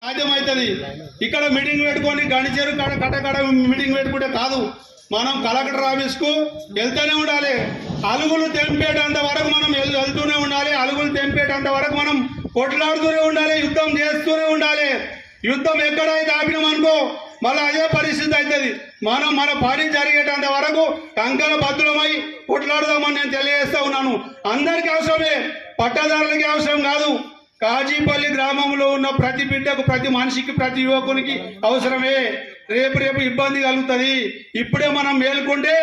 సాధ్యమవుతుంది. ఇక్కడ మీటింగ్ పెట్టుకొని గణిచేరు కటకడ మీటింగ్ పెట్టుకుంటే కాదు, మనం కలెక్టర్ ఆఫీస్కు వెళ్తూనే ఉండాలి. అలుగులు తెంపేటంత వరకు మనం వెళ్తూనే ఉండాలి. అలుగులు తెంపేటంత వరకు మనం కొట్లాడుతూనే ఉండాలి, యుద్ధం చేస్తూనే ఉండాలి. యుద్ధం ఎక్కడైతే ఆపినామనుకో మళ్ళీ అదే పరిస్థితి అవుతుంది. మనం మన పని జరిగేటంత వరకు కంకణ బద్దులమై కొట్లాడదామని నేను తెలియజేస్తా ఉన్నాను. అందరికీ అవసరమే, పట్టదారులకి అవసరం కాదు. కాజీపల్లి గ్రామంలో ఉన్న ప్రతి బిడ్డకు, ప్రతి మనిషికి, ప్రతి యువకునికి అవసరమే. రేపు ఇబ్బంది కలుగుతుంది. ఇప్పుడే మనం మేలుకుంటే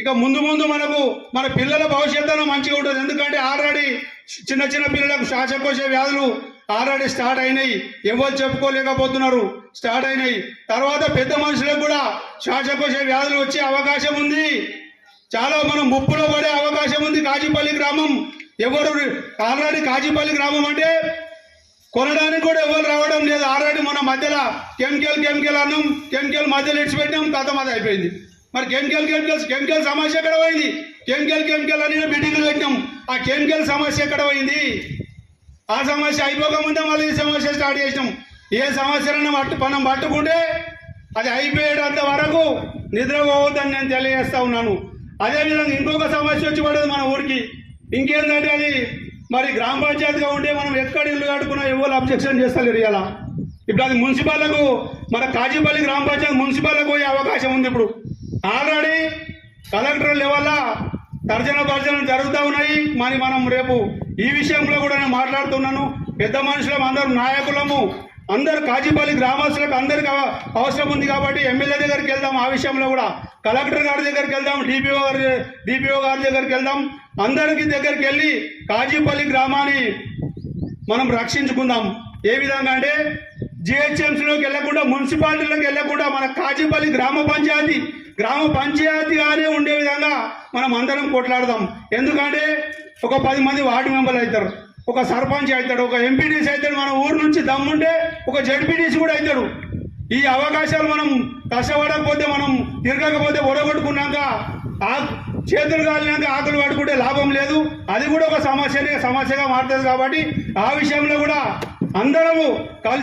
ఇక ముందు మనకు మన పిల్లల భవిష్యత్తులో మంచిగా ఉంటుంది. ఎందుకంటే ఆల్రెడీ చిన్న పిల్లలకు శ్వాసకోశ వ్యాధులు ఆల్రెడీ స్టార్ట్ అయినాయి. ఎవరు చెప్పుకోలేకపోతున్నారు, స్టార్ట్ అయినాయి. తర్వాత పెద్ద మనుషులకు కూడా శ్వాసకోశ వ్యాధులు వచ్చే అవకాశం ఉంది. చాలా మనం ముప్పులో పడే అవకాశం ఉంది. కాజీపల్లి గ్రామం ఎవరు ఆల్రెడీ కాజీపల్లి గ్రామం అంటే కొనడానికి కూడా ఎవరు రావడం లేదు. ఆల్రెడీ మన మధ్యలో కెమికల్ అన్నం, కెమికల్ మధ్యలో ఇచ్చిపెట్టినాం, కథ అది అయిపోయింది. మరి కెమికల్ సమస్య ఎక్కడ పోయింది? కెమికల్ అని బిల్డింగ్లు పెట్టినాం, ఆ కెమికల్ సమస్య ఎక్కడ పోయింది? ఆ సమస్య అయిపోకముందే మళ్ళీ ఈ సమస్య స్టార్ట్ చేసినాం. ఏ సమస్యలను మనం పట్టుకుంటే అది అయిపోయేటంత వరకు నిద్రపోవద్దని నేను తెలియజేస్తా ఉన్నాను. అదేవిధంగా ఇంకొక సమస్య వచ్చి పడదు మన ఊరికి. ఇంకేంటంటే అది మరి గ్రామ పంచాయతీగా ఉంటే మనం ఎక్కడ ఇల్లు కట్టుకున్నా ఎవరు అబ్జెక్షన్ చేస్తలేరు. ఇలా ఇప్పుడు అది మున్సిపాలకు, మన కాజీపల్లి గ్రామ పంచాయతీ మున్సిపాలకు పోయే అవకాశం ఉంది. ఇప్పుడు ఆల్రెడీ కలెక్టర్ లెవెల్లో తర్జన జరుగుతూ ఉన్నాయి. మరి మనం రేపు ఈ విషయంలో కూడా నేను మాట్లాడుతున్నాను. పెద్ద మనుషులం, అందరూ నాయకులము, అందరు కాజీపల్లి గ్రామస్తులకు అందరికి అవసరం ఉంది కాబట్టి ఎమ్మెల్యే దగ్గరికి వెళ్దాం. ఆ విషయంలో కూడా కలెక్టర్ గారి దగ్గరికి వెళ్దాం, డిపిఓ గారి దగ్గరికి వెళ్దాం. అందరికి దగ్గరికి వెళ్ళి కాజీపల్లి గ్రామాన్ని మనం రక్షించుకుందాం. ఏ విధంగా అంటే జిహెచ్ఎంసీలోకి వెళ్ళకుండా, మున్సిపాలిటీలోకి వెళ్ళకుండా మన కాజీపల్లి గ్రామ పంచాయతీగానే ఉండే విధంగా మనం అందరం కొట్లాడదాం. ఎందుకంటే ఒక 10 మంది వార్డు మెంబర్లు అవుతారు, ఒక సర్పంచ్ అవుతాడు, ఒక ఎంపీటీసీ అవుతాడు. మన ఊరు నుంచి దమ్ముంటే ఒక జడ్పీటీసీ కూడా అవుతాడు. ఈ అవకాశాలు మనం కష్టపడకపోతే, మనం తిరగకపోతే, ఒడగొట్టుకున్నాక చేతులు కాలినాక ఆకులు పడుకుంటే లాభం లేదు. అది కూడా ఒక సమస్యగా మారుతుంది. కాబట్టి ఆ విషయంలో కూడా అందరము కలిసి